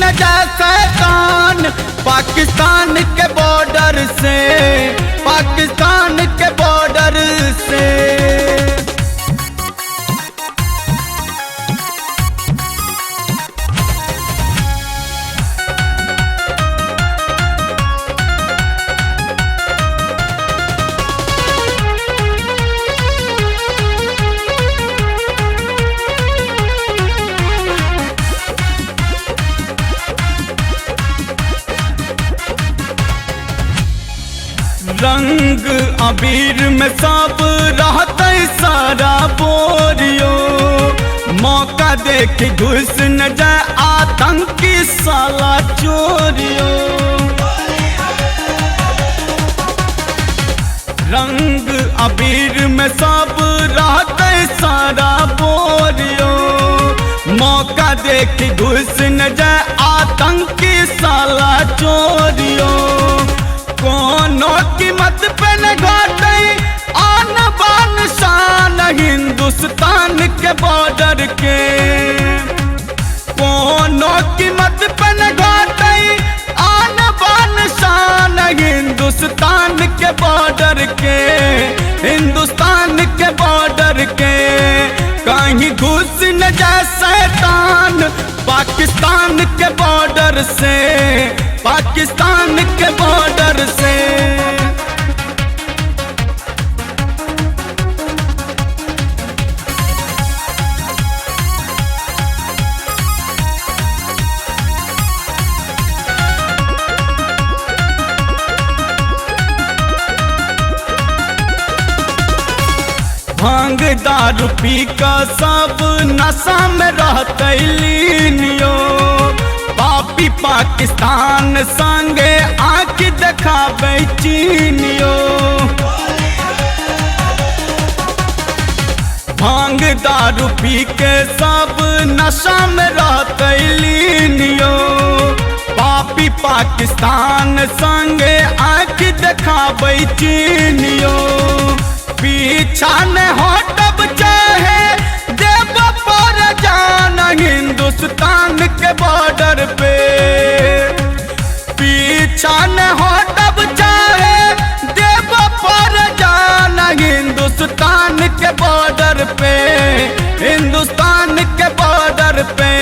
न जाए शैतान पाकिस्तान के बॉर्डर से, पाकिस्तान के बॉर्डर से। रंग अबीर में सब रहते सारा बोरियो, मौका देख घुस न जाए आतंकी साला चोरियो। रंग अबीर में सब रहते सारा बोरियो, मौका देख घुस न जाए आतंकी साला चोरियो। कोनो कीमत पे न घटे आन बान शान हिंदुस्तान के बॉर्डर के, कोनो कीमत पे न घटे आन बान शान हिंदुस्तान के बॉर्डर के, हिंदुस्तान के बॉर्डर के। कहीं घुस न जाए शैतान पाकिस्तान के बॉर्डर से, पाकिस्तान के बॉर्डर से। भांग दारू पी का सब नशा में रहते लीनियो, पापी पाकिस्तान संगे आँख देखाबे चीनियो। भांग दारू पी के सब नशा में रहते लीनियो, पापी पाकिस्तान संगे आँख देखाबे चीनियो। पीछा न हटब चाहे देव पर जान हिंदुस्तान के बॉर्डर पे, पीछा न हटब चाहे देव पर जान हिंदुस्तान के बॉर्डर पे, हिंदुस्तान के बॉर्डर पे।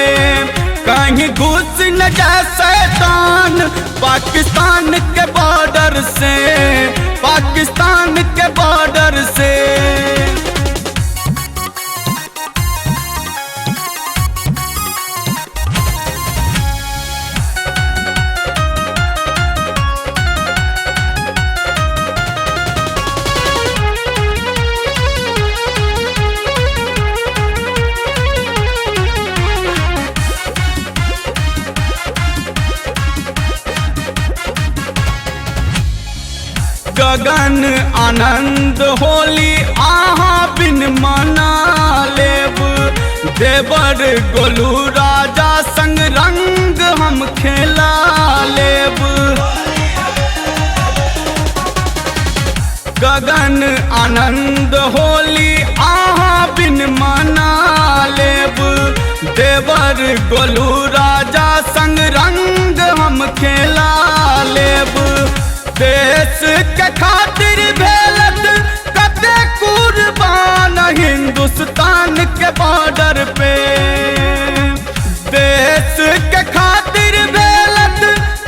कहीं घुस न जाए शैतान पाकिस्तान के बॉर्डर से, पाकिस्तान के बॉर्डर से। गगन आनंद होली आहा बिन मना लेब, देवर गोलू राजा संग रंग हम खेला लेब। गगन आनंद होली आहा बिन मना लेब, देवर गोलू राजा संग रंग हम खेला लेब। देश के खातिर भेलत कते कुर्बान हिंदुस्तान के बॉर्डर पे, देश के खातिर भेलत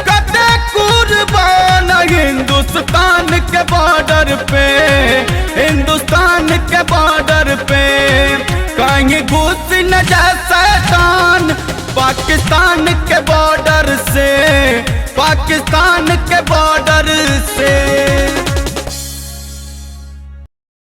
कते कुर्बान हिंदुस्तान के बॉर्डर पे, हिंदुस्तान के बॉर्डर पे। कहीं घुस न जाए शैतान पाकिस्तान के बॉर्डर